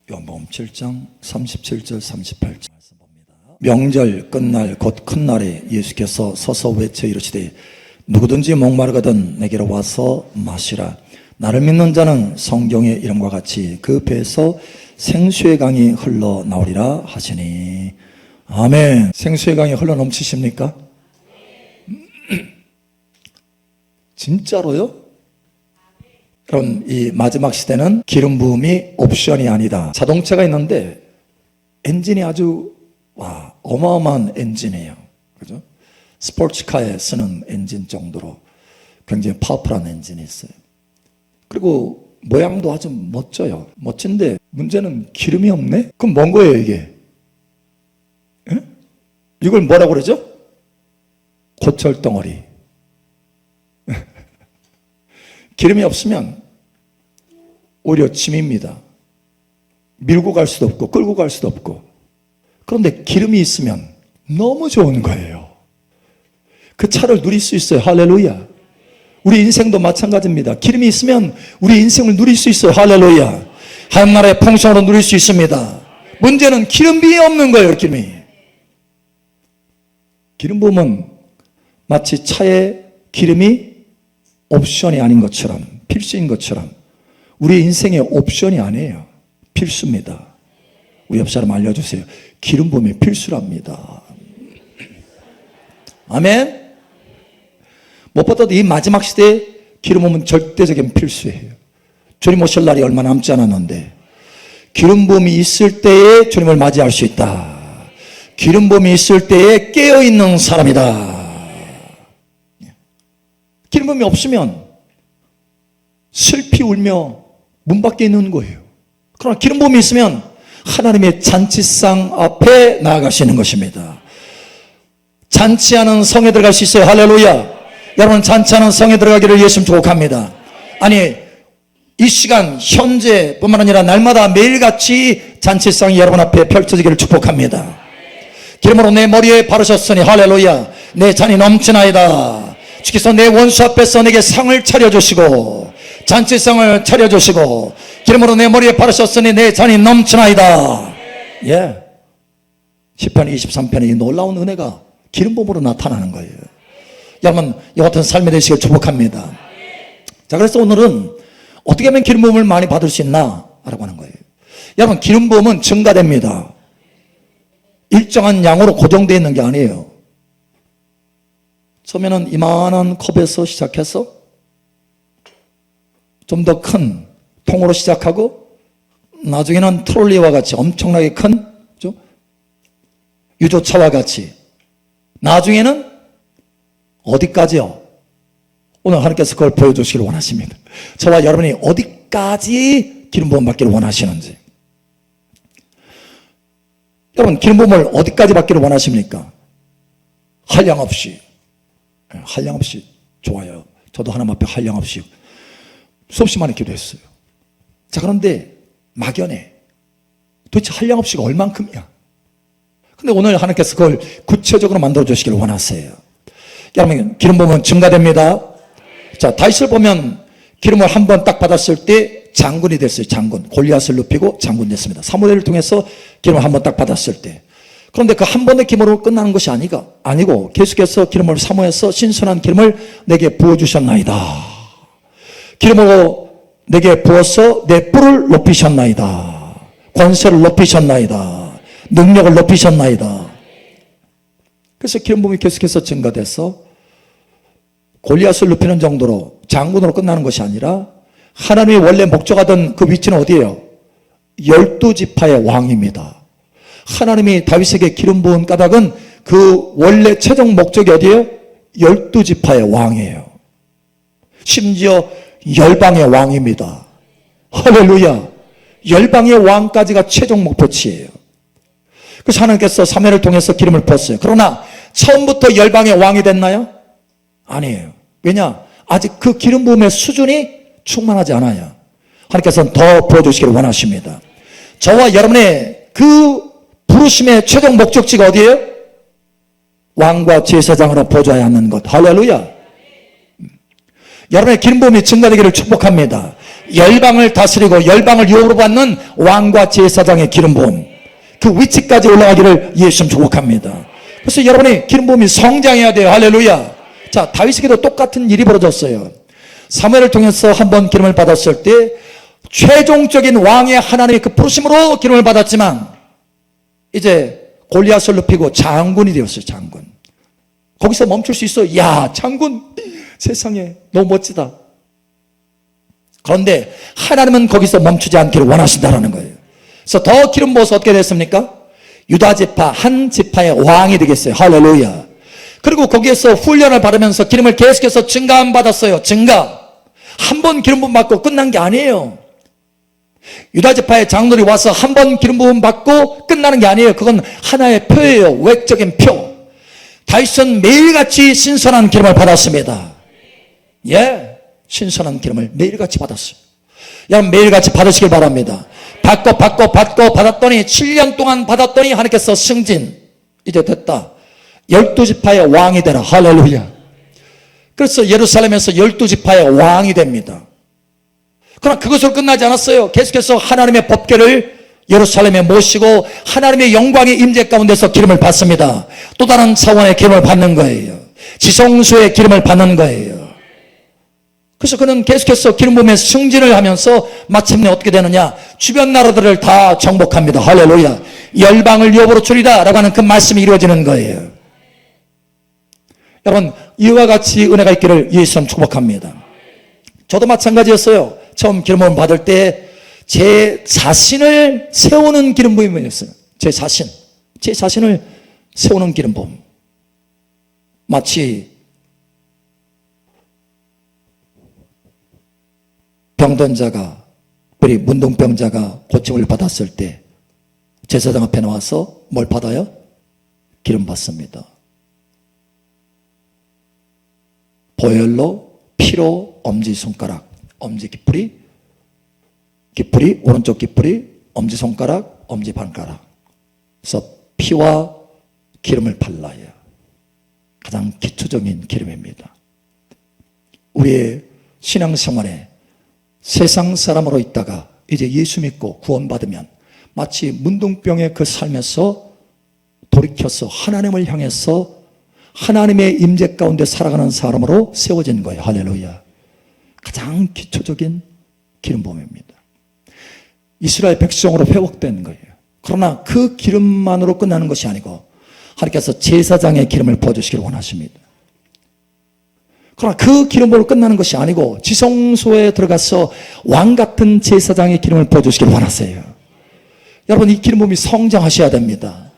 요한복음 7장 37절 38절 말씀 봅니다. 명절 끝날 곧 큰 날에 예수께서 서서 외쳐 이르시되 누구든지 목마르거든 내게로 와서 마시라. 나를 믿는 자는 성경의 이름과 같이 그 배에서 생수의 강이 흘러나오리라 하시니. 아멘. 생수의 강이 흘러넘치십니까? 진짜로요? 그럼 이 마지막 시대는 기름 부음이 옵션이 아니다. 자동차가 있는데 엔진이 아주 어마어마한 엔진이에요. 그죠? 스포츠카에 쓰는 엔진 정도로 굉장히 파워풀한 엔진이 있어요. 그리고 모양도 아주 멋져요. 멋진데 문제는 기름이 없네? 그럼 뭔 거예요 이게? 에? 이걸 뭐라고 그러죠? 고철덩어리. 기름이 없으면 오히려 짐입니다. 밀고 갈 수도 없고 끌고 갈 수도 없고. 그런데 기름이 있으면 너무 좋은 거예요. 그 차를 누릴 수 있어요. 할렐루야. 우리 인생도 마찬가지입니다. 기름이 있으면 우리 인생을 누릴 수 있어요. 할렐루야. 하나님 나라의 풍성으로 누릴 수 있습니다. 문제는 기름이 없는 거예요. 기름 부음은 마치 차에 기름이 옵션이 아닌 것처럼, 필수인 것처럼 우리 인생의 옵션이 아니에요. 필수입니다. 우리 옆 사람 알려주세요. 기름 부음이 필수랍니다. 아멘. 무엇보다도 이 마지막 시대에 기름 부음은 절대적인 필수예요. 주님 오실 날이 얼마 남지 않았는데 기름 부음이 있을 때에 주님을 맞이할 수 있다. 기름 부음이 있을 때에 깨어있는 사람이다. 기름 부음이 없으면 슬피 울며 문 밖에 있는 거예요. 그러나 기름 부음이 있으면 하나님의 잔치상 앞에 나아가시는 것입니다. 잔치하는 성에 들어갈 수 있어요. 할렐루야. 여러분 잔치하는 성에 들어가기를 예수님 축복합니다. 아니 이 시간 현재뿐만 아니라 날마다 매일같이 잔치상이 여러분 앞에 펼쳐지기를 축복합니다. 기름으로 내 머리에 바르셨으니 할렐루야. 내 잔이 넘치나이다. 주께서 내 원수 앞에서 내게 상을 차려주시고 잔치상을 차려주시고 기름으로 내 머리에 바르셨으니 내 잔이 넘치나이다. 예. 시편 23편의 이 놀라운 은혜가 기름 부음으로 나타나는 거예요. 여러분 이 같은 삶이 되시길 축복합니다. 자, 그래서 오늘은 어떻게 하면 기름 부음을 많이 받을 수 있나 라고 하는 거예요. 여러분 기름 부음은 증가됩니다. 일정한 양으로 고정되어 있는 게 아니에요. 처음에는 이만한 컵에서 시작해서 좀 더 큰 통으로 시작하고 나중에는 트롤리와 같이 엄청나게 큰 유조차와 같이 나중에는 어디까지요? 오늘 하나님께서 그걸 보여주시기를 원하십니다. 저와 여러분이 어디까지 기름 부음 받기를 원하시는지. 여러분 기름 부음을 어디까지 받기를 원하십니까? 한량없이. 한량없이 좋아요. 저도 하나님 앞에 한량없이 수없이 많이 기도했어요. 자, 그런데 막연해. 도대체 한량없이가 얼만큼이야? 근데 오늘 하나님께서 그걸 구체적으로 만들어 주시기를 원하세요. 여러분 기름 부음은 증가됩니다. 자, 다윗을 보면 기름을 한 번 딱 받았을 때 장군이 됐어요. 장군. 골리앗을 눕히고 장군 됐습니다. 사무엘을 통해서 기름을 한 번 딱 받았을 때. 그런데 그 한 번의 기름으로 끝나는 것이 아니고 계속해서 기름을 사모해서 신선한 기름을 내게 부어주셨나이다. 기름으로 내게 부어서 내 뿔을 높이셨나이다. 권세를 높이셨나이다. 능력을 높이셨나이다. 그래서 기름 부음이 계속해서 증가돼서 골리앗을 눕히는 정도로 장군으로 끝나는 것이 아니라 하나님의 원래 목적하던 그 위치는 어디예요? 12지파의 왕입니다. 하나님이 다윗에게 기름 부은 까닭은 그 원래 최종 목적이 어디예요? 12지파의 왕이에요. 심지어 열방의 왕입니다. 할렐루야. 열방의 왕까지가 최종 목표치예요. 그래서 하나님께서 사무엘을 통해서 기름을 부었어요. 그러나 처음부터 열방의 왕이 됐나요? 아니에요. 왜냐? 아직 그 기름 부음의 수준이 충만하지 않아요. 하나님께서는 더 부어주시기를 원하십니다. 저와 여러분의 그 부르심의 최종 목적지가 어디예요? 왕과 제사장으로 보좌해야 하는 것. 할렐루야. 여러분의 기름 부음이 증가되기를 축복합니다. 열방을 다스리고 열방을 유업으로 받는 왕과 제사장의 기름 부음, 그 위치까지 올라가기를 예수님 축복합니다. 그래서 여러분이 기름 부음이 성장해야 돼요. 할렐루야. 자, 다윗에게도 똑같은 일이 벌어졌어요. 사무엘을 통해서 한번 기름을 받았을 때 최종적인 왕의 하나님의 그 부르심으로 기름을 받았지만 이제 골리앗을 눕히고 장군이 되었어요. 장군. 거기서 멈출 수 있어. 야, 장군, 세상에 너무 멋지다. 그런데 하나님은 거기서 멈추지 않기를 원하신다는 거예요. 그래서 더 기름 부어서 어떻게 됐습니까? 유다 지파 한 지파의 왕이 되겠어요. 할렐루야. 그리고 거기에서 훈련을 받으면서 기름을 계속해서 증가함 받았어요. 증가. 한 번 기름 부음 받고 끝난 게 아니에요. 유다 지파의 장로들이 와서 한 번 기름 부음 받고 끝나는 게 아니에요. 그건 하나의 표예요. 외적인 표. 다윗은 매일같이 신선한 기름을 받았습니다. 예, 신선한 기름을 매일같이 받았어요. 여러분 매일같이 받으시길 바랍니다. 받고 받았더니 7년 동안 받았더니 하나님께서 승진 이제 됐다. 12지파의 왕이 되라. 할렐루야. 그래서 예루살렘에서 12지파의 왕이 됩니다. 그러나 그것으로 끝나지 않았어요. 계속해서 하나님의 법궤를 예루살렘에 모시고 하나님의 영광의 임재 가운데서 기름을 받습니다. 또 다른 차원의 기름을 받는 거예요. 지성소의 기름을 받는 거예요. 그래서 그는 계속해서 기름 부음에 승진을 하면서 마침내 어떻게 되느냐, 주변 나라들을 다 정복합니다. 할렐루야. 열방을 유업으로 주리다 라고 하는 그 말씀이 이루어지는 거예요. 여러분 이와 같이 은혜가 있기를 예수님 축복합니다. 저도 마찬가지였어요. 처음 기름 부음 받을 때 제 자신을 세우는 기름 부음이었어요. 제 자신을 세우는 기름 부음. 마치 병든 자가, 특별히 문둥병자가 고침을 받았을 때 제사장 앞에 나와서 뭘 받아요? 기름 받습니다. 보혈로, 피로, 엄지손가락, 엄지깃풀이, 오른쪽 깃풀이, 엄지손가락, 엄지발가락. 그래서 피와 기름을 발라요. 가장 기초적인 기름입니다. 우리의 신앙생활에 세상 사람으로 있다가 이제 예수 믿고 구원받으면 마치 문둥병의 그 삶에서 돌이켜서 하나님을 향해서 하나님의 임재 가운데 살아가는 사람으로 세워진 거예요. 할렐루야. 가장 기초적인 기름 부음입니다. 이스라엘 백성으로 회복된 거예요. 그러나 그 기름만으로 끝나는 것이 아니고 하나님께서 제사장의 기름을 부어주시기를 원하십니다. 그러나 그 기름 부음으로 끝나는 것이 아니고 지성소에 들어가서 왕같은 제사장의 기름을 부어주시기를 원하세요. 여러분 이 기름 부음이 성장하셔야 됩니다.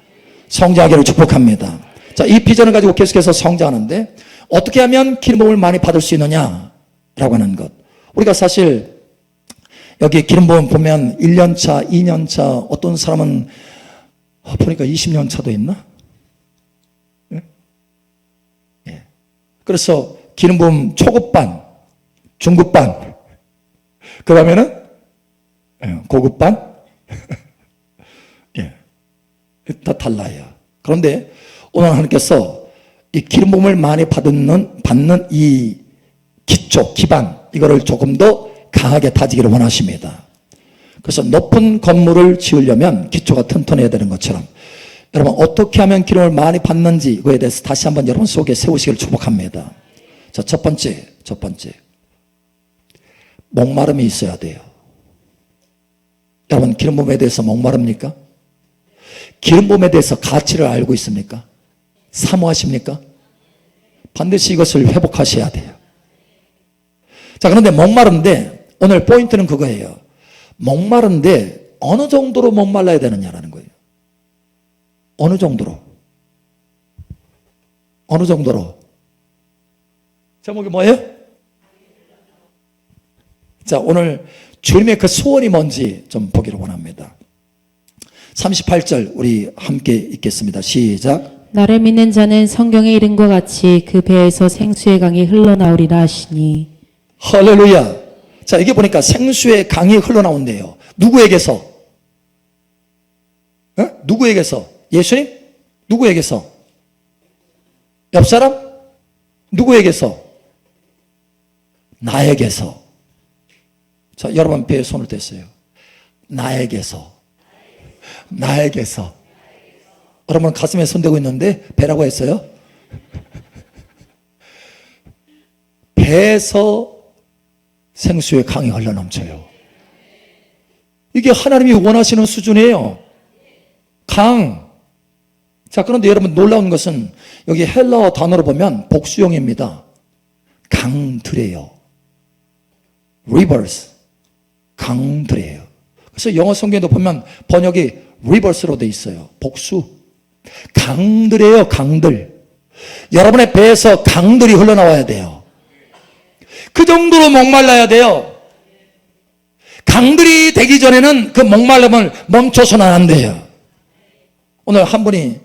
성장하기를 축복합니다. 자, 이 비전을 가지고 계속해서 성장하는데 어떻게 하면 기름 부음을 많이 받을 수 있느냐라고 하는 것. 우리가 사실 여기 기름 부음 보면 1년차, 2년차, 어떤 사람은 보니까 20년 차도 있나? 예? 예. 그래서 기름 부음 초급반, 중급반, 그 다음에는 고급반, 예, 다 달라요. 그런데 오늘 하나님께서 이 기름 부음을 많이 받는 이 기초, 기반, 이거를 조금 더 강하게 다지기를 원하십니다. 그래서 높은 건물을 지으려면 기초가 튼튼해야 되는 것처럼 여러분 어떻게 하면 기름을 많이 받는지 이거에 대해서 다시 한번 여러분 속에 세우시기를 축복합니다. 자, 첫 번째 목마름이 있어야 돼요. 여러분 기름 부음에 대해서 목마릅니까? 기름 부음에 대해서 가치를 알고 있습니까? 사모하십니까? 반드시 이것을 회복하셔야 돼요. 자, 그런데 목마른데 오늘 포인트는 그거예요. 목마른데 어느 정도로 목말라야 되느냐라는 거예요. 어느 정도로. 제목이 뭐예요? 자, 오늘 주님의 그 소원이 뭔지 좀 보기를 원합니다. 38절 우리 함께 읽겠습니다. 시작. 나를 믿는 자는 성경에 이른 것 같이 그 배에서 생수의 강이 흘러나오리라 하시니. 할렐루야. 자, 이게 보니까 생수의 강이 흘러나온대요. 누구에게서? 누구에게서? 예수님? 누구에게서? 옆 사람? 누구에게서? 나에게서. 자, 여러분 배에 손을 댔어요. 나에게서. 여러분 가슴에 손 대고 있는데 배라고 했어요? 배에서 생수의 강이 흘러넘쳐요. 이게 하나님이 원하시는 수준이에요. 강. 자, 그런데 여러분 놀라운 것은 여기 헬라어 단어로 보면 복수형입니다. 강들이에요. rivers. 강들이에요. 그래서 영어 성경에도 보면 번역이 rivers로 돼 있어요. 복수. 강들이에요, 강들. 여러분의 배에서 강들이 흘러나와야 돼요. 그 정도로 목말라야 돼요. 강들이 되기 전에는 그 목말름을 멈춰서는 안 돼요. 오늘 한 분이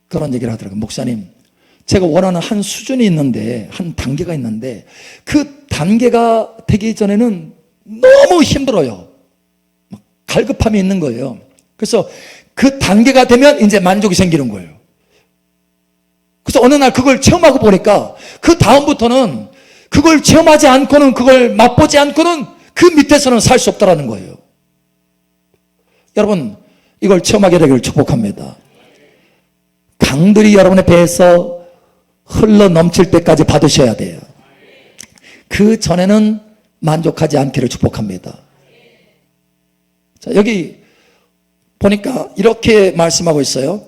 그런 얘기를 하더라고요. 목사님, 제가 원하는 한 수준이 있는데, 한 단계가 있는데, 그 단계가 되기 전에는 너무 힘들어요. 막 갈급함이 있는 거예요. 그래서 그 단계가 되면 이제 만족이 생기는 거예요. 그래서 어느 날 그걸 체험하고 보니까 그 다음부터는 그걸 체험하지 않고는, 그걸 맛보지 않고는 그 밑에서는 살 수 없다는 거예요. 여러분, 이걸 체험하게 되기를 축복합니다. 강들이 여러분의 배에서 흘러 넘칠 때까지 받으셔야 돼요. 그 전에는 만족하지 않기를 축복합니다. 자, 여기 보니까 이렇게 말씀하고 있어요.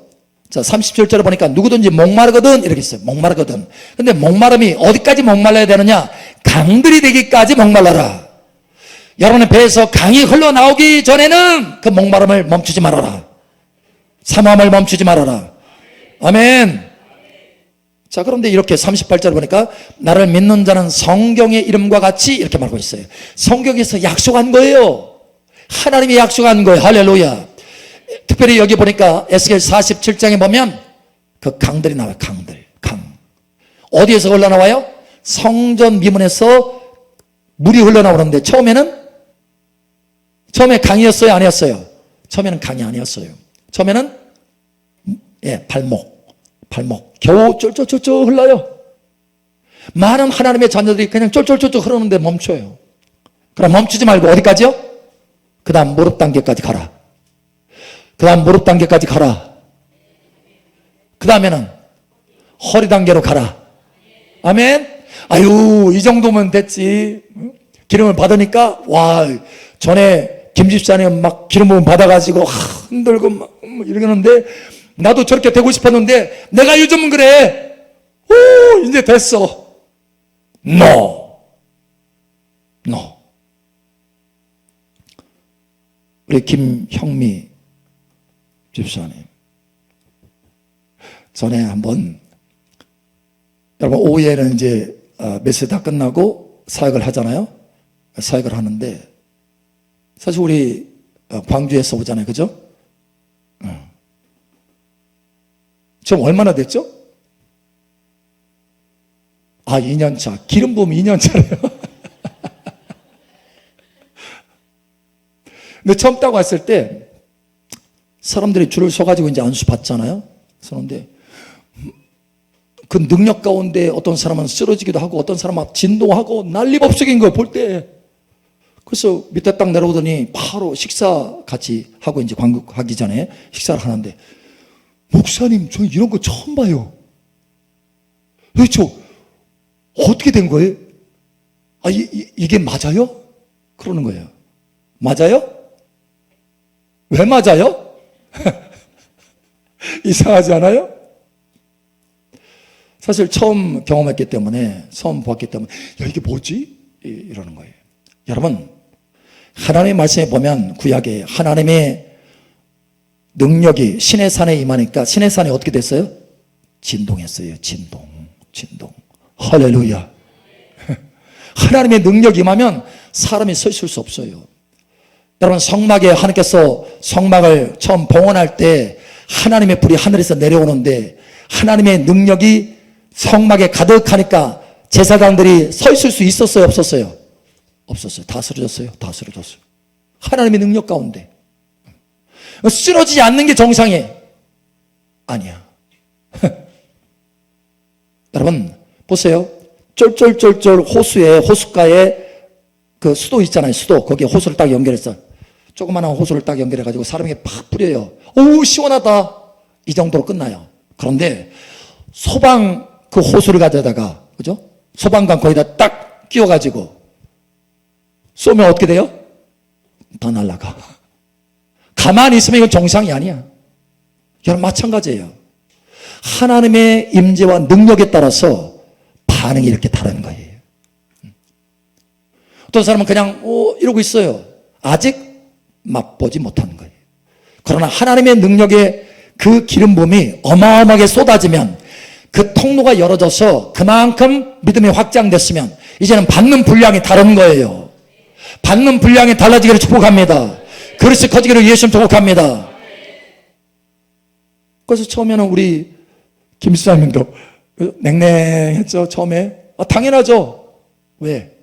자, 37절에 보니까 누구든지 목마르거든 이렇게 있어요. 목마르거든. 근데 목마름이 어디까지 목말라야 되느냐? 강들이 되기까지 목말라라. 여러분의 배에서 강이 흘러나오기 전에는 그 목마름을 멈추지 말아라. 사모함을 멈추지 말아라. 아멘. 자, 그런데 이렇게 38절 보니까 나를 믿는 자는 성경의 이름과 같이 이렇게 말하고 있어요. 성경에서 약속한 거예요. 하나님이 약속한 거예요. 할렐루야. 특별히 여기 보니까 에스겔 47장에 보면 그 강들이 나와요. 강들. 강. 어디에서 흘러나와요? 성전 미문에서 물이 흘러나오는데 처음에 강이었어요? 아니었어요? 처음에는 강이 아니었어요. 처음에는 발목. 겨우 쫄쫄쫄쫄 흘러요. 많은 하나님의 자녀들이 그냥 쫄쫄쫄쫄 흐르는데 멈춰요. 그럼 멈추지 말고 어디까지요? 그 다음 무릎 단계까지 가라. 그 다음 무릎 단계까지 가라. 그 다음에는 허리 단계로 가라. 아멘. 아유, 이 정도면 됐지. 기름을 받으니까 와, 전에 김 집사님 막 기름 부음 받아가지고 흔들고 막 이러는데 나도 저렇게 되고 싶었는데 내가 요즘은 그래. 오, 이제 됐어. No. 우리 김형미 집사님 전에 한번, 여러분 오후에는 이제 메시지 다 끝나고 사역을 하잖아요. 사역을 하는데 사실 우리 광주에서 오잖아요. 그죠? 지금 얼마나 됐죠? 2년차. 기름 부음 2년차래요. 근데 처음 따고 왔을 때 사람들이 줄을 서가지고 이제 안수 받잖아요. 그런데 그 능력 가운데 어떤 사람은 쓰러지기도 하고 어떤 사람은 막 진동하고 난리법석인 거예요, 볼 때. 그래서 밑에 딱 내려오더니 바로 식사 같이 하고 이제 관국하기 전에 식사를 하는데, 목사님, 저 이런 거 처음 봐요. 저 어떻게 된 거예요? 이게 맞아요? 그러는 거예요. 맞아요? 왜 맞아요? 이상하지 않아요? 사실 처음 경험했기 때문에, 처음 보았기 때문에, 이게 뭐지? 이러는 거예요. 여러분, 하나님의 말씀에 보면 구약에 하나님의 능력이 신의 산에 임하니까 신의 산이 어떻게 됐어요? 진동했어요. 진동. 할렐루야. 하나님의 능력이 임하면 사람이 서 있을 수 없어요. 여러분, 성막에 하나님께서 성막을 처음 봉헌할 때 하나님의 불이 하늘에서 내려오는데 하나님의 능력이 성막에 가득하니까 제사장들이 서 있을 수 있었어요? 없었어요? 없었어요. 다 쓰러졌어요. 하나님의 능력 가운데. 쓰러지지 않는 게 정상이에요. 아니야. 여러분 보세요. 쫄쫄쫄쫄 호수가에 그 수도 있잖아요. 수도. 거기에 호수를 딱 연결했어. 조그마한 호수를 딱 연결해가지고 사람에게 팍 뿌려요. 오, 시원하다. 이 정도로 끝나요. 그런데 소방 그 호수를 가져다가, 그죠? 소방관 거기다 딱 끼워가지고 쏘면 어떻게 돼요? 다 날아가. 가만히 있으면 이건 정상이 아니야. 여러분, 마찬가지예요. 하나님의 임재와 능력에 따라서 반응이 이렇게 다른 거예요. 어떤 사람은 그냥 이러고 있어요. 아직 맛보지 못하는 거예요. 그러나 하나님의 능력의 그 기름 부음이 어마어마하게 쏟아지면 그 통로가 열어져서 그만큼 믿음이 확장됐으면 이제는 받는 분량이 다른 거예요. 받는 분량이 달라지기를 축복합니다. 그리스도 커지기를 예수님 축복합니다. 그래서 처음에는 우리 김 수장님도 냉랭했죠. 처음에. 당연하죠. 왜?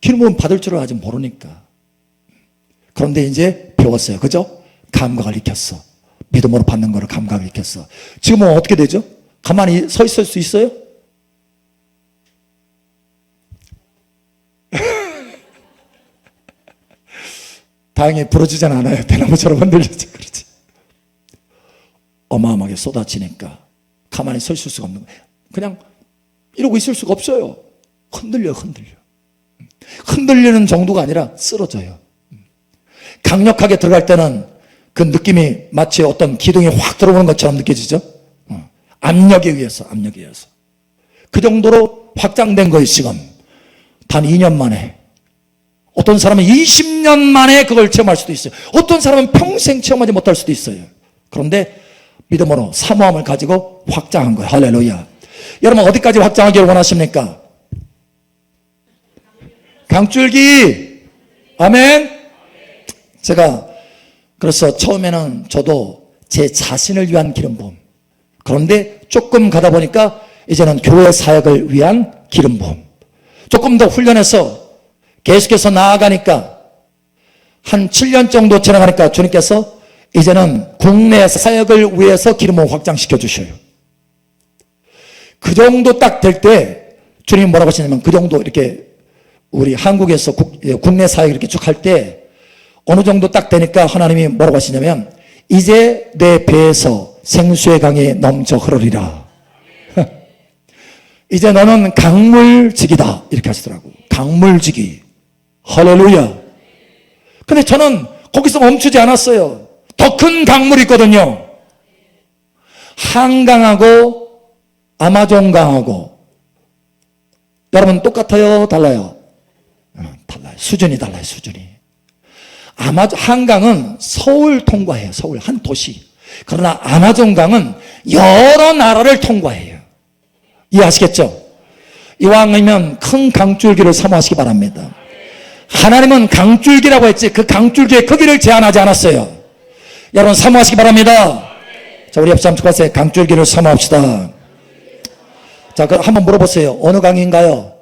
기름 부음 받을 줄을 아직 모르니까. 그런데 이제 배웠어요. 그죠? 감각을 익혔어. 믿음으로 받는 거를 감각을 익혔어. 지금은 어떻게 되죠? 가만히 서 있을 수 있어요? 다행히 부러지진 않아요. 대나무처럼 흔들리지. 그렇지. 어마어마하게 쏟아지니까 가만히 서 있을 수가 없는 거예요. 그냥 이러고 있을 수가 없어요. 흔들려. 흔들리는 정도가 아니라 쓰러져요. 강력하게 들어갈 때는 그 느낌이 마치 어떤 기둥이 확 들어오는 것처럼 느껴지죠? 압력에 의해서. 그 정도로 확장된 거예요, 지금. 단 2년 만에. 어떤 사람은 20년 만에 그걸 체험할 수도 있어요. 어떤 사람은 평생 체험하지 못할 수도 있어요. 그런데 믿음으로 사모함을 가지고 확장한 거예요. 할렐루야. 여러분, 어디까지 확장하기를 원하십니까? 강줄기. 아멘. 제가 그래서 처음에는 저도 제 자신을 위한 기름 부음. 그런데 조금 가다 보니까 이제는 교회 사역을 위한 기름 부음. 조금 더 훈련해서 계속해서 나아가니까 한 7년 정도 지나가니까 주님께서 이제는 국내 사역을 위해서 기름 부음 확장시켜 주셔요. 그 정도 딱 될 때 주님이 뭐라고 하시냐면 그 정도 이렇게 우리 한국에서 국내 사역 이렇게 쭉 할 때 어느 정도 딱 되니까 하나님이 뭐라고 하시냐면 이제 내 배에서 생수의 강이 넘쳐 흐르리라. 이제 너는 강물직이다. 이렇게 하시더라고. 강물직이. 할렐루야. 근데 저는 거기서 멈추지 않았어요. 더 큰 강물이 있거든요. 한강하고 아마존강하고 여러분 똑같아요? 달라요? 달라요. 수준이 달라요. 수준이. 한강은 서울 통과해요. 서울 한 도시. 그러나 아마존강은 여러 나라를 통과해요. 이해하시겠죠? 이왕이면 큰 강줄기를 사모하시기 바랍니다. 하나님은 강줄기라고 했지 그 강줄기의 크기를 제한하지 않았어요. 여러분 사모하시기 바랍니다. 자, 우리 옆 사람 축하하세요. 강줄기를 사모합시다. 자, 그럼 한번 물어보세요. 어느 강인가요?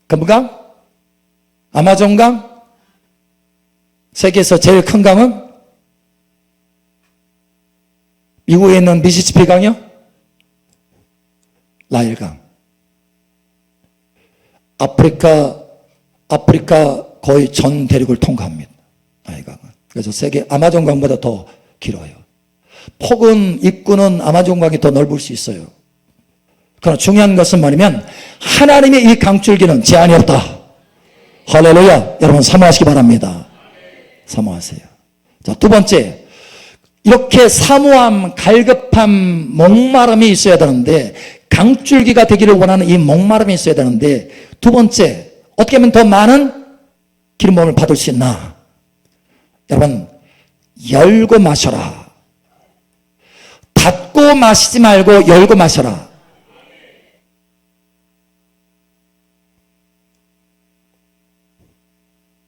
금강? 아마존강? 세계에서 제일 큰 강은? 미국에 있는 미시시피 강이요? 나일강. 아프리카 거의 전 대륙을 통과합니다. 나일강은. 그래서 세계 아마존강보다 더 길어요. 폭은 입구는 아마존강이 더 넓을 수 있어요. 그러나 중요한 것은 뭐냐면 하나님의 이 강줄기는 제한이 없다. 할렐루야. 여러분 사모하시기 바랍니다. 사모하세요. 자, 두 번째. 이렇게 사모함, 갈급함, 목마름이 있어야 되는데 강줄기가 되기를 원하는 이 목마름이 있어야 되는데 두 번째, 어떻게 하면 더 많은 기름 부음을 받을 수 있나? 여러분, 열고 마셔라. 닫고 마시지 말고 열고 마셔라.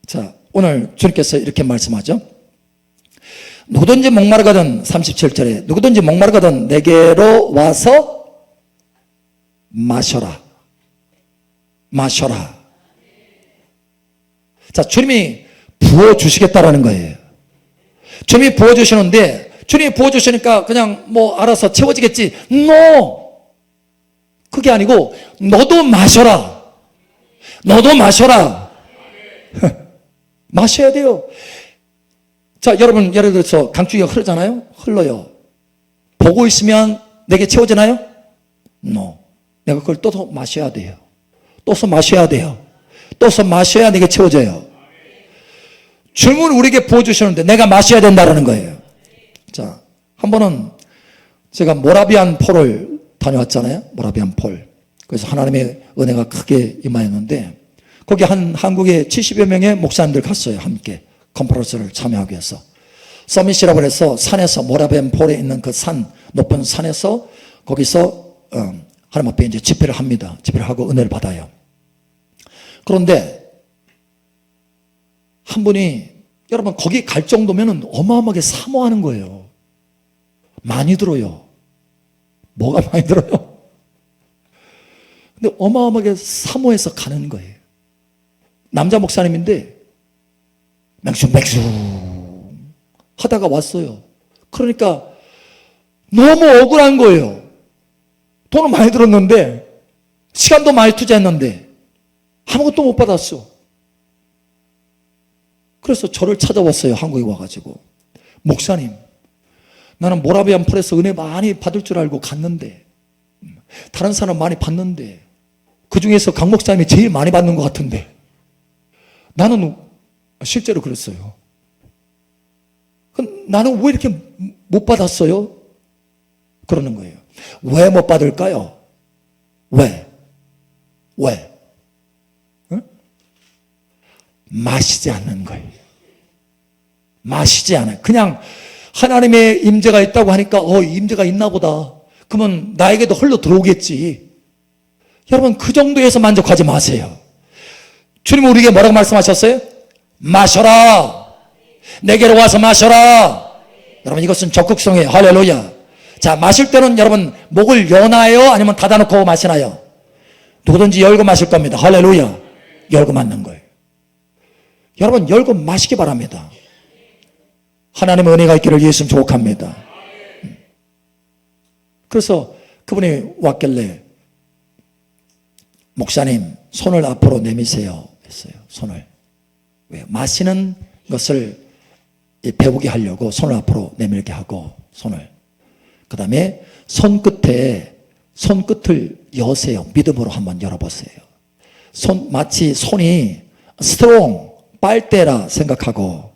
자, 오늘 주님께서 이렇게 말씀하죠. 누구든지 목마르거든 37절에 누구든지 목마르거든 내게로 와서 마셔라. 마셔라. 자, 주님이 부어주시겠다라는 거예요. 주님이 부어주시는데 주님이 부어주시니까 그냥 뭐 알아서 채워지겠지. No! 그게 아니고 너도 마셔라. 너도 마셔라. 마셔야 돼요. 자, 여러분, 예를 들어서 강추위가 흐르잖아요? 흘러요. 보고 있으면 내게 채워지나요? No. 내가 그걸 떠서 마셔야 돼요. 떠서 마셔야 돼요. 떠서 마셔야 내게 채워져요. 주님은 우리에게 부어주시는데 내가 마셔야 된다는 거예요. 자, 한 번은 제가 모라비안 폴을 다녀왔잖아요. 모라비안 폴. 그래서 하나님의 은혜가 크게 임하였는데 거기 한국에 70여 명의 목사님들 갔어요. 함께 컨퍼런스를 참여하기 위해서. 서밋이라고 해서 산에서 모라비안 폴에 있는 그 산, 높은 산에서 거기서 하나님 앞에 이제 집회를 합니다. 집회를 하고 은혜를 받아요. 그런데 한 분이 여러분 거기 갈 정도면 어마어마하게 사모하는 거예요. 많이 들어요. 뭐가 많이 들어요? 근데 어마어마하게 사모해서 가는 거예요. 남자 목사님인데 맹숭맹숭 하다가 왔어요. 그러니까 너무 억울한 거예요. 돈을 많이 들었는데 시간도 많이 투자했는데 아무것도 못 받았어. 그래서 저를 찾아왔어요. 한국에 와가지고. 목사님, 나는 모라비안 폴에서 은혜 많이 받을 줄 알고 갔는데 다른 사람 많이 받는데 그중에서 강 목사님이 제일 많이 받는 것 같은데 나는 실제로 그랬어요. 나는 왜 이렇게 못 받았어요? 그러는 거예요. 왜 못 받을까요? 왜? 응? 마시지 않는 거예요. 마시지 않아요. 그냥 하나님의 임재가 있다고 하니까 임재가 있나 보다. 그러면 나에게도 흘러 들어오겠지. 여러분 그 정도에서 만족하지 마세요. 주님은 우리에게 뭐라고 말씀하셨어요? 마셔라. 내게로 와서 마셔라. 여러분 이것은 적극성이에요. 할렐루야. 자, 마실 때는 여러분 목을 여나요? 아니면 닫아놓고 마시나요? 누구든지 열고 마실 겁니다. 할렐루야. 열고 맞는 거예요. 여러분 열고 마시기 바랍니다. 하나님의 은혜가 있기를 예수님 축복합니다. 그래서 그분이 왔길래 목사님 손을 앞으로 내미세요 했어요. 손을. 왜? 마시는 것을 배우게 하려고 손을 앞으로 내밀게 하고 손을. 그 다음에 손끝을 여세요. 믿음으로 한번 열어보세요. 마치 손이 스트롱 빨대라 생각하고.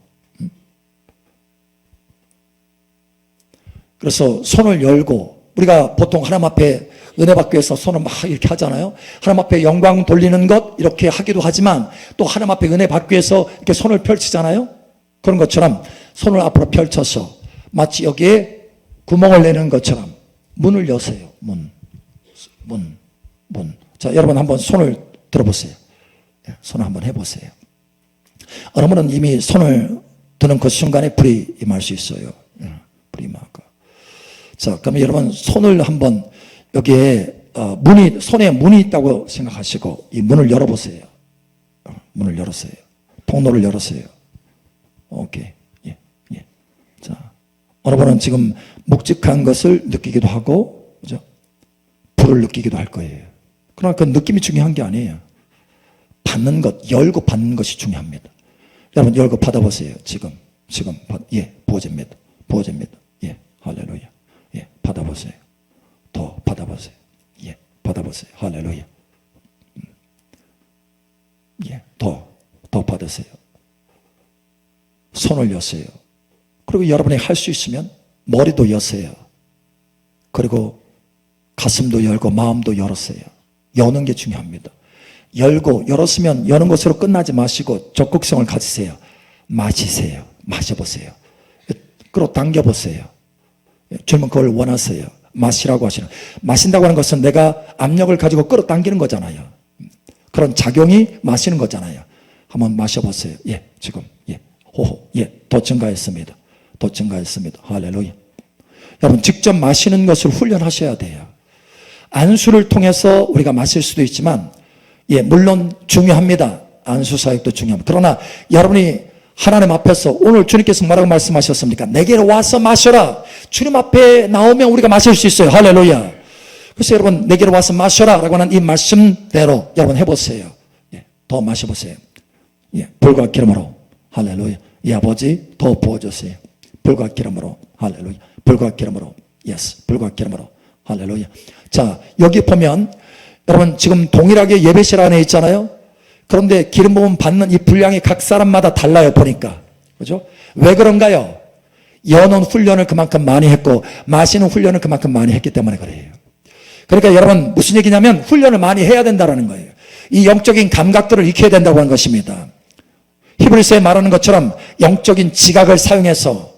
그래서 손을 열고 우리가 보통 하나님 앞에 은혜 받기 위해서 손을 막 이렇게 하잖아요. 하나님 앞에 영광 돌리는 것 이렇게 하기도 하지만 또 하나님 앞에 은혜 받기 위해서 이렇게 손을 펼치잖아요. 그런 것처럼 손을 앞으로 펼쳐서 마치 여기에 구멍을 내는 것처럼 문을 여세요. 문. 자, 여러분 한번 손을 들어보세요. 손을 한번 해보세요. 어느 분은 이미 손을 드는 그 순간에 불이 임할 수 있어요. 불이 임하고. 자, 그러면 여러분 손을 한번 여기에 손에 문이 있다고 생각하시고 이 문을 열어보세요. 문을 열었어요. 통로를 열었어요. 오케이. 예. 자, 어느 분은 지금 묵직한 것을 느끼기도 하고, 그죠? 불을 느끼기도 할 거예요. 그러나 그 느낌이 중요한 게 아니에요. 받는 것, 열고 받는 것이 중요합니다. 여러분 열고 받아보세요. 지금 부어집니다. 예, 할렐루야. 예, 받아보세요. 더 받아보세요. 예, 받아보세요. 할렐루야. 예, 더 받으세요. 손을 여세요. 그리고 여러분이 할 수 있으면 머리도 여세요. 그리고 가슴도 열고 마음도 열었어요. 여는 게 중요합니다. 열었으면 여는 것으로 끝나지 마시고 적극성을 가지세요. 마시세요. 마셔보세요. 끌어당겨보세요. 주님은 그걸 원하세요. 마시라고 하시는. 마신다고 하는 것은 내가 압력을 가지고 끌어당기는 거잖아요. 그런 작용이 마시는 거잖아요. 한번 마셔보세요. 예, 지금. 예, 호호. 예, 더 증가했습니다. 할렐루야. 여러분 직접 마시는 것을 훈련하셔야 돼요. 안수를 통해서 우리가 마실 수도 있지만 예, 물론 중요합니다. 안수 사역도 중요합니다. 그러나 여러분이 하나님 앞에서 오늘 주님께서 뭐라고 말씀하셨습니까? 내게로 와서 마셔라. 주님 앞에 나오면 우리가 마실 수 있어요. 할렐루야. 그래서 여러분 내게로 와서 마셔라 라고 하는 이 말씀대로 여러분 해보세요. 예, 더 마셔보세요. 예, 불과 기름으로. 할렐루야. 이 아버지 더 부어주세요. 불과 기름으로. 할렐루야. 불과 기름으로. 예스. 불과 기름으로. 할렐루야. 자, 여기 보면 여러분 지금 동일하게 예배실 안에 있잖아요. 그런데 기름 부음 받는 이 분량이 각 사람마다 달라요. 보니까. 그죠? 왜 그런가요? 여는 훈련을 그만큼 많이 했고 마시는 훈련을 그만큼 많이 했기 때문에 그래요. 그러니까 여러분 무슨 얘기냐면 훈련을 많이 해야 된다는 거예요. 이 영적인 감각들을 익혀야 된다고 하는 것입니다. 히브리서에 말하는 것처럼 영적인 지각을 사용해서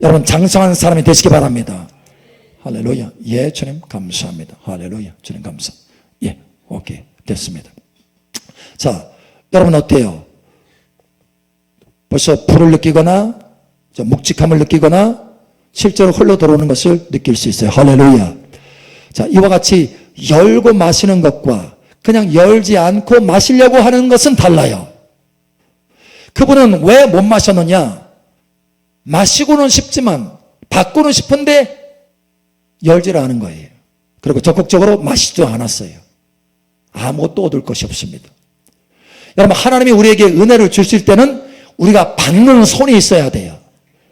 여러분 장성한 사람이 되시기 바랍니다. 할렐루야. 예, 주님 감사합니다. 할렐루야. 주님 감사. 예, 오케이. 됐습니다. 자, 여러분 어때요? 벌써 불을 느끼거나 묵직함을 느끼거나 실제로 흘러 들어오는 것을 느낄 수 있어요. 할렐루야. 자, 이와 같이 열고 마시는 것과 그냥 열지 않고 마시려고 하는 것은 달라요. 그분은 왜 못 마셨느냐? 마시고는 싶지만 받고는 싶은데 열지를 않은 거예요. 그리고 적극적으로 마시지도 않았어요. 아무것도 얻을 것이 없습니다. 여러분 하나님이 우리에게 은혜를 주실 때는 우리가 받는 손이 있어야 돼요.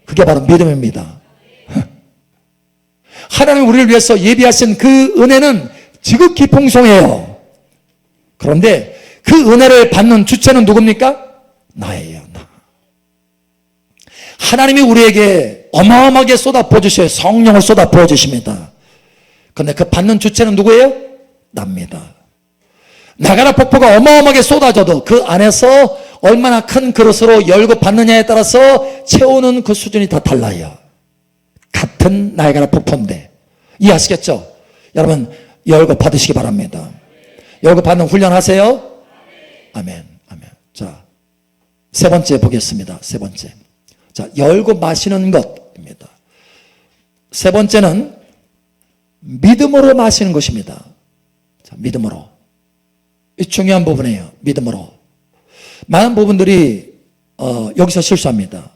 그게 바로 믿음입니다. 하나님 우리를 위해서 예비하신 그 은혜는 지극히 풍성해요. 그런데 그 은혜를 받는 주체는 누굽니까? 나예요. 나. 하나님이 우리에게 어마어마하게 쏟아 부어주셔요. 성령을 쏟아 부어주십니다. 그런데 그 받는 주체는 누구예요? 납니다. 나가라 폭포가 어마어마하게 쏟아져도 그 안에서 얼마나 큰 그릇으로 열고 받느냐에 따라서 채우는 그 수준이 다 달라요. 같은 나이가라 폭포인데 이해하시겠죠? 여러분 열고 받으시기 바랍니다. 열고 받는 훈련하세요. 아멘. 아멘. 자, 세 번째 보겠습니다. 세 번째. 자, 열고 마시는 것입니다. 세 번째는 믿음으로 마시는 것입니다. 자, 믿음으로. 이 중요한 부분이에요. 믿음으로. 많은 부분들이 여기서 실수합니다.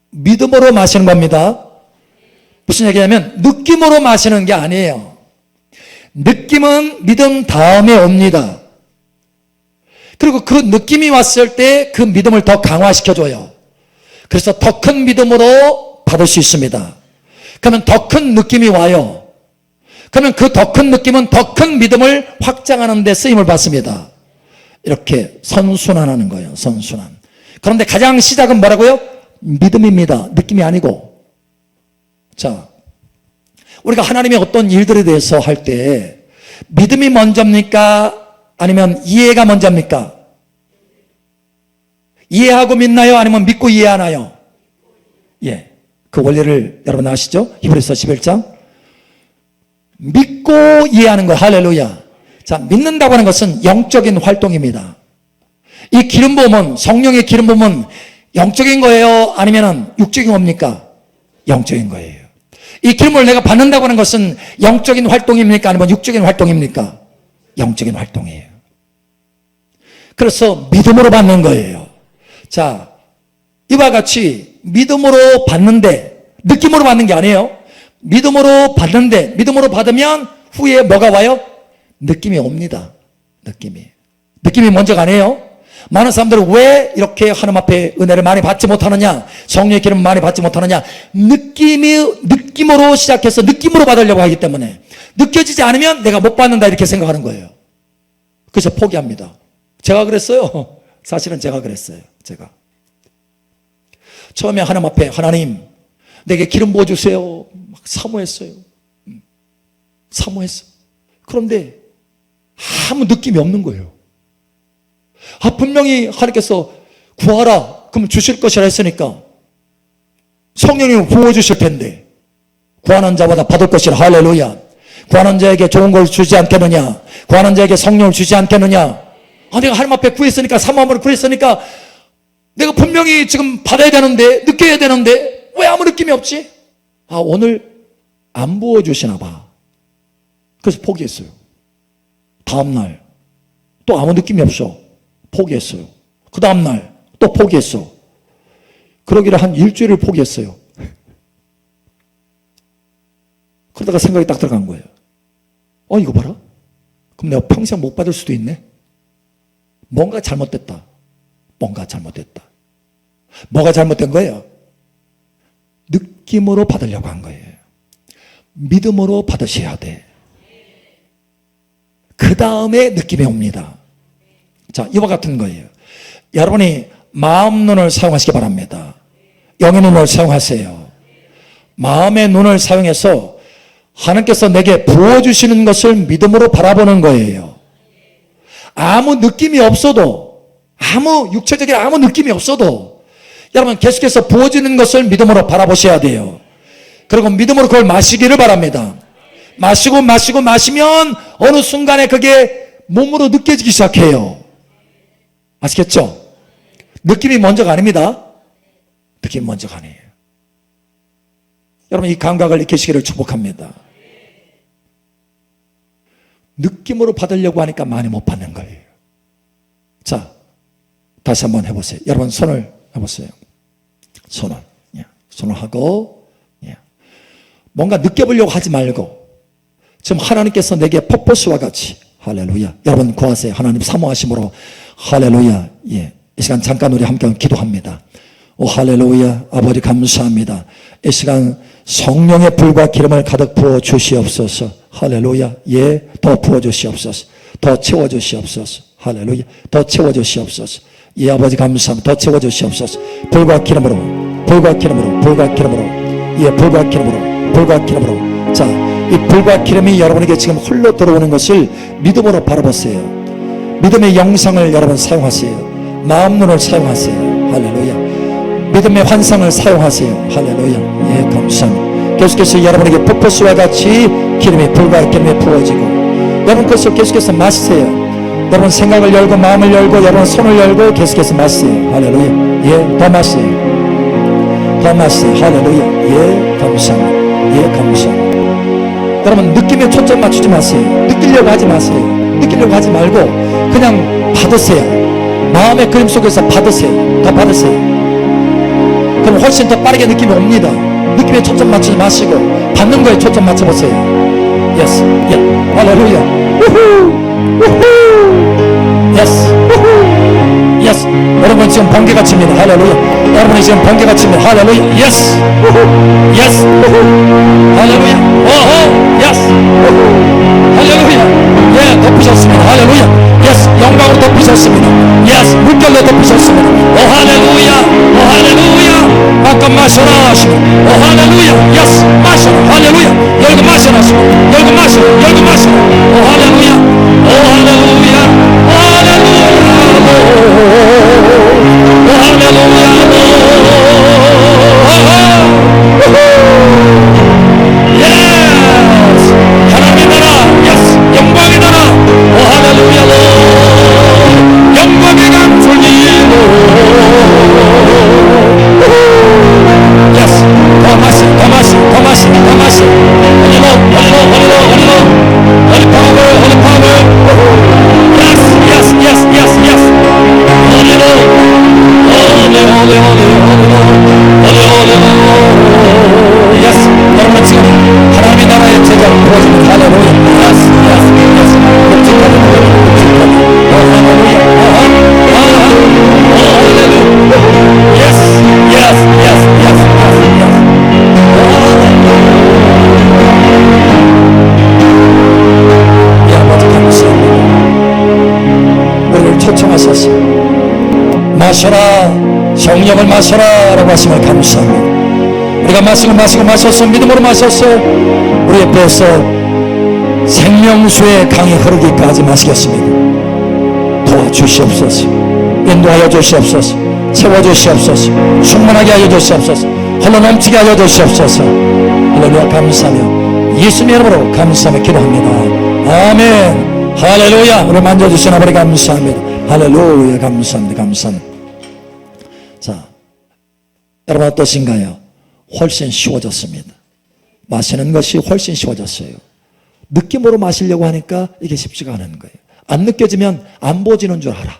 믿음으로 마시는 겁니다. 무슨 얘기냐면 느낌으로 마시는 게 아니에요. 느낌은 믿음 다음에 옵니다. 그리고 그 느낌이 왔을 때 그 믿음을 더 강화시켜줘요. 그래서 더 큰 믿음으로 받을 수 있습니다. 그러면 더 큰 느낌이 와요. 그러면 그 더 큰 느낌은 더 큰 믿음을 확장하는 데 쓰임을 받습니다. 이렇게 선순환하는 거예요. 선순환. 그런데 가장 시작은 뭐라고요? 믿음입니다. 느낌이 아니고. 자, 우리가 하나님의 어떤 일들에 대해서 할 때 믿음이 먼저입니까? 아니면 이해가 먼저입니까? 이해하고 믿나요? 아니면 믿고 이해하나요? 예, 그 원리를 여러분 아시죠? 히브리서 11장. 믿고 이해하는 거. 할렐루야. 자, 믿는다고 하는 것은 영적인 활동입니다. 이 기름 부음은, 성령의 기름 부음은 영적인 거예요? 아니면 육적인 겁니까? 영적인 거예요. 이 기름을 내가 받는다고 하는 것은 영적인 활동입니까? 아니면 육적인 활동입니까? 영적인 활동이에요. 그래서 믿음으로 받는 거예요. 자, 이와 같이 믿음으로 받는데 느낌으로 받는 게 아니에요. 믿음으로 받는데 믿음으로 받으면 후에 뭐가 와요? 느낌이 옵니다. 느낌이 먼저가 아니에요. 많은 사람들은 왜 이렇게 하나님 앞에 은혜를 많이 받지 못하느냐, 성령의 기름을 많이 받지 못하느냐, 느낌으로 시작해서 느낌으로 받으려고 하기 때문에 느껴지지 않으면 내가 못 받는다 이렇게 생각하는 거예요. 그래서 포기합니다. 제가 그랬어요. 사실은 제가 그랬어요. 제가 처음에 하나님 앞에 하나님 내게 기름 부어주세요 막 사모했어요. 사모했어요. 그런데 아무 느낌이 없는 거예요. 분명히 하나님께서 구하라 그러면 주실 것이라 했으니까 성령님을 부어주실 텐데 구하는 자마다 받을 것이라. 할렐루야. 구하는 자에게 좋은 걸 주지 않겠느냐, 구하는 자에게 성령을 주지 않겠느냐. 내가 하나님 앞에 구했으니까, 사모함으로 구했으니까 내가 분명히 지금 받아야 되는데, 느껴야 되는데 왜 아무 느낌이 없지? 오늘 안 부어주시나 봐. 그래서 포기했어요. 다음날 또 아무 느낌이 없어. 포기했어요. 그 다음날 또 포기했어. 그러기를 한 일주일을 포기했어요. 그러다가 생각이 딱 들어간 거예요. 이거 봐라. 그럼 내가 평생 못 받을 수도 있네. 뭔가 잘못됐다. 뭔가 잘못됐다. 뭐가 잘못된 거예요? 느낌으로 받으려고 한 거예요. 믿음으로 받으셔야 돼. 그 다음에 느낌이 옵니다. 자, 이와 같은 거예요. 여러분이 마음 눈을 사용하시기 바랍니다. 영의 눈을 사용하세요. 마음의 눈을 사용해서 하나님께서 내게 부어주시는 것을 믿음으로 바라보는 거예요. 아무 느낌이 없어도, 육체적인 아무 느낌이 없어도 여러분 계속해서 부어지는 것을 믿음으로 바라보셔야 돼요. 그리고 믿음으로 그걸 마시기를 바랍니다. 마시면 어느 순간에 그게 몸으로 느껴지기 시작해요. 아시겠죠? 느낌이 먼저가 아닙니다. 느낌이 먼저가 아니에요. 여러분 이 감각을 익히시기를 축복합니다. 느낌으로 받으려고 하니까 많이 못 받는 거예요. 자, 다시 한번 해보세요. 여러분 손을 해보세요. 손을 하고 뭔가 느껴보려고 하지 말고 지금 하나님께서 내게 퍼포스와 같이 할렐루야. 여러분 구하세요. 하나님 사모하심으로 할렐루야. 이 시간 잠깐 우리 함께 기도합니다. 오 할렐루야. 아버지 감사합니다. 이 시간 성령의 불과 기름을 가득 부어 주시옵소서. 할렐루야. 더 부어 주시옵소서. 더 채워 주시옵소서. 할렐루야. 더 채워 주시옵소서. 아버지 감사합니다. 더 채워 주시옵소서. 불과 기름으로. 불과 기름으로. 자, 이 불과 기름이 여러분에게 지금 흘러 들어오는 것을 믿음으로 바라보세요. 믿음의 영상을 여러분 사용하세요. 마음 눈을 사용하세요. 할렐루야. 믿음의 환상을 사용하세요. 할렐루야. 감사합니다. 계속해서 여러분에게 퍼포스와 같이 불과 기름이 부어지고 여러분 그것을 계속해서 마시세요. 여러분 생각을 열고 마음을 열고 여러분 손을 열고 계속해서 마시세요. 할렐루야. 더 마시세요. 할렐루야. 감사합니다. 여러분 느낌에 초점 맞추지 마세요. 느끼려고 하지 마세요. 느끼려고 하지 말고 그냥 받으세요. 마음의 그림 속에서 받으세요. 더 받으세요. 그럼 훨씬 더 빠르게 느낌이 옵니다. 느낌에 초점 맞추지 마시고 받는 거에 초점 맞춰보세요. 예스. 할렐루야. 예스. 여러분 지금 번개가 칩니다. 할렐루야. 여러분이 지금 번개가 칩니다. 할렐루야. 예스. 할렐루야. 예스. 할렐루야. 덮으셨습니다. 할렐루야. 예스. 영광으로 덮으셨습니다. 예스. 물결로 덮으셨습니다. 할렐루야. 마껏 마셔라 하시고 할렐루야. 예스. 마셔라. 할렐루야. 열고 마셔라 하시고 열고 마셔라. 할렐루야. 하나님의 나라, 예스, 영광의 나라, 할렐루야, 영광의 강풀기로, 예스, 더 마시, Holy power, yes, Yes, 여러분 지금 하나님의 나라의 제자로 부어지는 할렐루야. Yes. 아버지 감사합니다. 우리를 초청하셔서 마셔라. 성령을 마셔라 라고 하심을 감사합니다. 우리가 마셔서 믿음으로 마셔서 우리의 배에서 생명수의 강이 흐르기까지 마시겠습니다. 도와주시옵소서. 인도하여 주시옵소서. 채워주시옵소서. 충만하게 하여 주시옵소서. 흘러넘치게 하여 주시옵소서. 할렐루야. 감사하며 예수님의 이름으로 감사하며 기도합니다. 아멘. 할렐루야. 우리 만져주신 아버지 감사합니다. 할렐루야. 감사합니다. 자, 여러분 어떠신가요? 훨씬 쉬워졌습니다. 마시는 것이 훨씬 쉬워졌어요. 느낌으로 마시려고 하니까 이게 쉽지가 않은 거예요. 안 느껴지면 안 부어지는 줄 알아.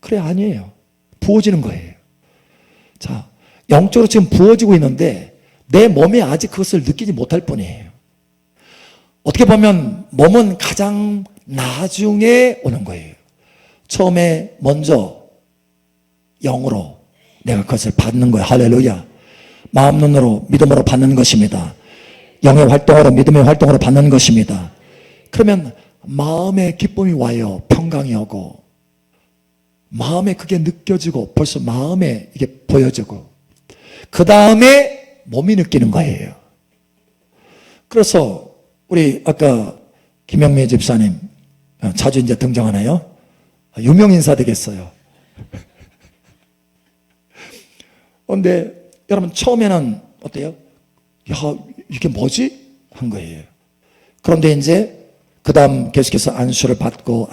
그래, 아니에요. 부어지는 거예요. 자, 영적으로 지금 부어지고 있는데 내 몸이 아직 그것을 느끼지 못할 뿐이에요. 어떻게 보면 몸은 가장 나중에 오는 거예요. 처음에 먼저 영으로 내가 그것을 받는 거예요. 할렐루야. 마음 눈으로 믿음으로 받는 것입니다. 영의 활동으로 믿음의 활동으로 받는 것입니다. 그러면 마음에 기쁨이 와요. 평강이 오고 마음에 그게 느껴지고 벌써 마음에 이게 보여지고 그 다음에 몸이 느끼는 거예요. 그래서 우리 아까 김영미 집사님 자주 이제 등장하나요? 유명 인사 되겠어요. 그런데 여러분 처음에는 어때요? 야, 이게 뭐지? 한 거예요. 그런데 이제 그 다음 계속해서 안수를 받고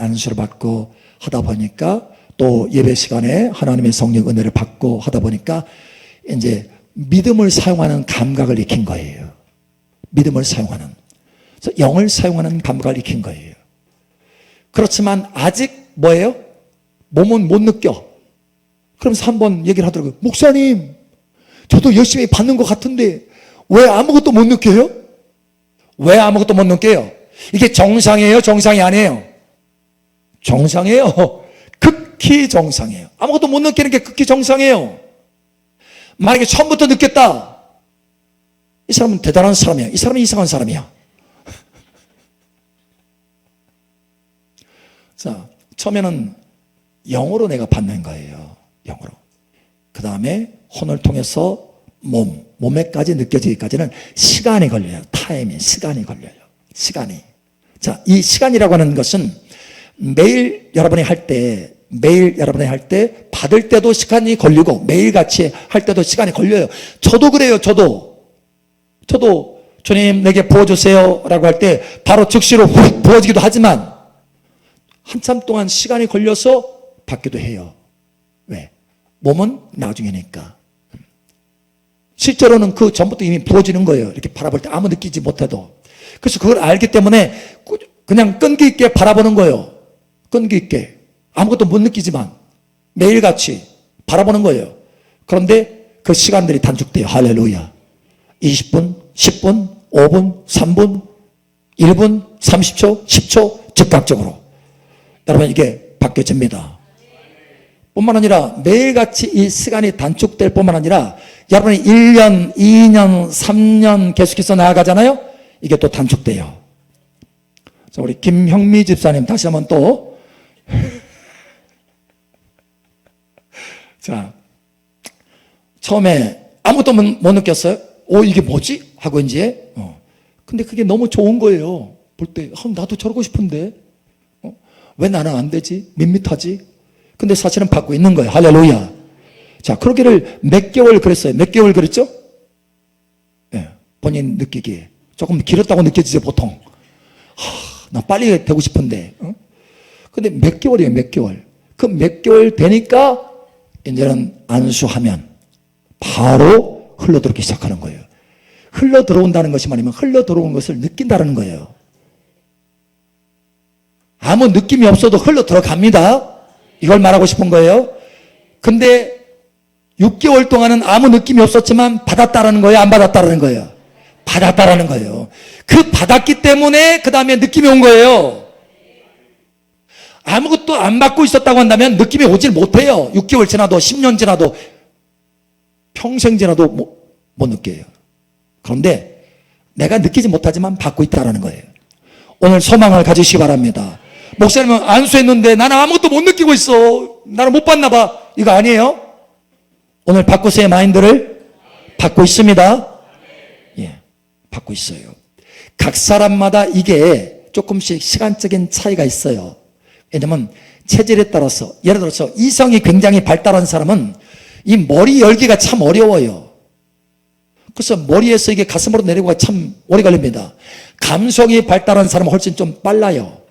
하다 보니까 또 예배 시간에 하나님의 성령 은혜를 받고 하다 보니까 이제 믿음을 사용하는 감각을 익힌 거예요. 믿음을 사용하는. 그래서 영을 사용하는 감각을 익힌 거예요. 그렇지만 아직 뭐예요? 몸은 못 느껴. 그러면서 한번 얘기를 하더라고요. 목사님, 저도 열심히 받는 것 같은데 왜 아무것도 못 느껴요? 왜 아무것도 못 느껴요? 이게 정상이에요? 정상이 아니에요? 정상이에요. 극히 정상이에요. 아무것도 못 느끼는 게 극히 정상이에요. 만약에 처음부터 느꼈다. 이 사람은 대단한 사람이야. 이 사람은 이상한 사람이야. 자, 처음에는 영으로 내가 받는 거예요. 영으로. 그 다음에 혼을 통해서 몸에까지 느껴지기까지는 시간이 걸려요. 타임이, 시간이 걸려요. 시간이. 자, 이 시간이라고 하는 것은 매일 여러분이 할 때 받을 때도 시간이 걸리고 매일같이 할 때도 시간이 걸려요. 저도 그래요. 저도 주님 내게 부어주세요 라고 할 때 바로 즉시로 훅 부어지기도 하지만 한참 동안 시간이 걸려서 받기도 해요. 왜? 몸은 나중이니까. 실제로는 그 전부터 이미 부어지는 거예요. 이렇게 바라볼 때 아무 느끼지 못해도. 그래서 그걸 알기 때문에 그냥 끈기 있게 바라보는 거예요. 끈기 있게. 아무것도 못 느끼지만 매일같이 바라보는 거예요. 그런데 그 시간들이 단축돼요. 할렐루야. 20분, 10분, 5분, 3분, 1분, 30초, 10초 즉각적으로 여러분 이게 바뀌어집니다. 뿐만 아니라 매일같이 이 시간이 단축될 뿐만 아니라 여러분이 1년, 2년, 3년 계속해서 나아가잖아요. 이게 또 단축돼요. 자, 우리 김형미 집사님 다시 한번 또 자, 처음에 아무것도 못 느꼈어요. 이게 뭐지? 하고 이제 근데 그게 너무 좋은 거예요. 볼 때 나도 저러고 싶은데 왜 나는 안 되지? 밋밋하지? 근데 사실은 받고 있는 거예요. 할렐루야. 자, 그러기를 몇 개월 그랬어요. 몇 개월 그랬죠? 네, 본인 느끼기에 조금 길었다고 느껴지죠, 보통. 나 빨리 되고 싶은데. 근데 몇 개월이에요, 몇 개월. 그 몇 개월 되니까 이제는 안수하면 바로 흘러들어오기 시작하는 거예요. 흘러들어온다는 것이 아니면 흘러들어온 것을 느낀다는 거예요. 아무 느낌이 없어도 흘러들어갑니다. 이걸 말하고 싶은 거예요. 근데 6개월 동안은 아무 느낌이 없었지만 받았다라는 거예요? 안 받았다라는 거예요? 받았다라는 거예요. 그 받았기 때문에 그 다음에 느낌이 온 거예요. 아무것도 안 받고 있었다고 한다면 느낌이 오질 못해요. 6개월 지나도 10년 지나도 평생 지나도 못 느껴요. 그런데 내가 느끼지 못하지만 받고 있다는 거예요. 오늘 소망을 가지시기 바랍니다. 목사님은 안수했는데 나는 아무것도 못 느끼고 있어. 나는 못 받나 봐. 이거 아니에요? 오늘 바꾸세요. 마인드를 받고 있습니다. 예, 받고 있어요. 각 사람마다 이게 조금씩 시간적인 차이가 있어요. 왜냐면 체질에 따라서 예를 들어서 이성이 굉장히 발달한 사람은 이 머리 열기가 참 어려워요. 그래서 머리에서 이게 가슴으로 내려가기가 참 오래 걸립니다. 감성이 발달한 사람은 훨씬 좀 빨라요.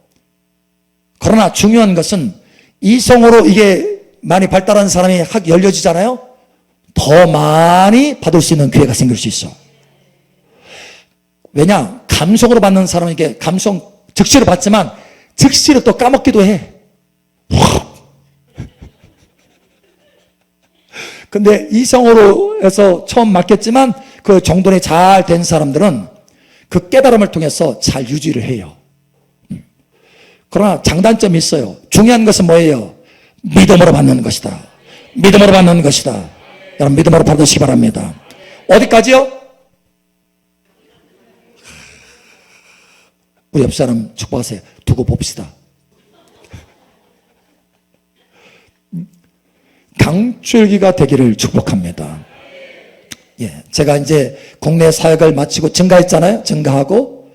그러나 중요한 것은 이성으로 이게 많이 발달한 사람이 확 열려지잖아요. 더 많이 받을 수 있는 기회가 생길 수 있어. 왜냐? 감성으로 받는 사람은 이게 감성 즉시로 받지만 즉시로 또 까먹기도 해. 근데 이성으로 해서 처음 맡겼지만 그 정돈이 잘 된 사람들은 그 깨달음을 통해서 잘 유지를 해요. 그러나 장단점이 있어요. 중요한 것은 뭐예요? 믿음으로 받는 것이다. 믿음으로 받는 것이다. 여러분 믿음으로 받으시기 바랍니다. 어디까지요? 우리 옆 사람 축복하세요. 두고 봅시다. 강줄기가 되기를 축복합니다. 예, 제가 이제 국내 사역을 마치고 증가했잖아요. 증가하고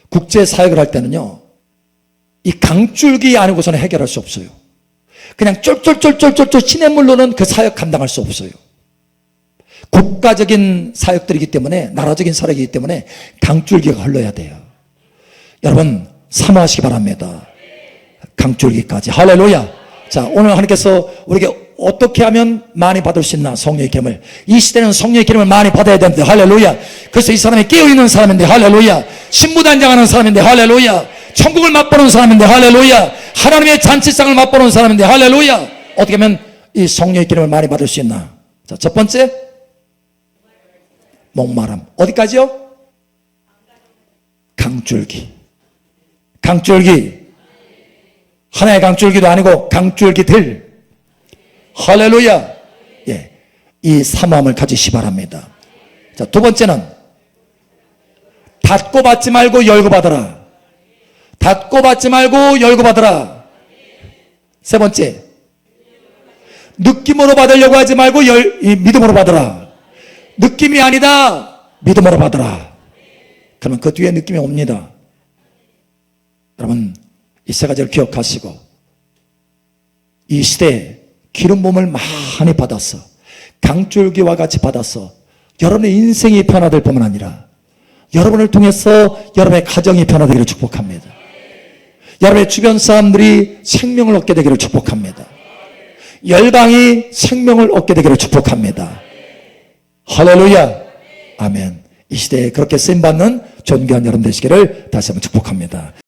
국제 사역을 할 때는요, 이 강줄기 아니고서는 해결할 수 없어요. 그냥 쫄쫄쫄쫄쫄쫄 시냇물로는 그 사역 감당할 수 없어요. 국가적인 사역들이기 때문에, 나라적인 사역이기 때문에 강줄기가 흘러야 돼요. 여러분 사모하시기 바랍니다. 강줄기까지. 할렐루야. 자, 오늘 하나님께서 우리에게 어떻게 하면 많이 받을 수 있나? 성령의 기름을. 이 시대는 성령의 기름을 많이 받아야 되는데, 할렐루야. 그래서 이 사람이 깨어있는 사람인데, 할렐루야. 신부단장하는 사람인데, 할렐루야. 천국을 맛보는 사람인데, 할렐루야. 하나님의 잔치상을 맛보는 사람인데, 할렐루야. 어떻게 하면 이 성령의 기름을 많이 받을 수 있나? 자, 첫 번째, 목마름. 어디까지요? 강줄기. 강줄기. 하나의 강줄기도 아니고 강줄기들. 할렐루야. 예, 이 사모함을 가지시 바랍니다. 자, 두 번째는 닫고 받지 말고 열고 받으라. 닫고 받지 말고 열고 받으라. 세 번째, 느낌으로 받으려고 하지 말고 믿음으로 받으라. 느낌이 아니다, 믿음으로 받으라. 그러면 그 뒤에 느낌이 옵니다. 여러분 이 세 가지를 기억하시고, 이 시대에 기름 부음을 많이 받았어, 강줄기와 같이 받았어, 여러분의 인생이 변화될 뿐만 아니라 여러분을 통해서 여러분의 가정이 변화되기를 축복합니다. 여러분의 주변 사람들이 생명을 얻게 되기를 축복합니다. 열방이 생명을 얻게 되기를 축복합니다. 할렐루야. 아멘. 이 시대에 그렇게 쓰임받는 존귀한 여러분 되시기를 다시 한번 축복합니다.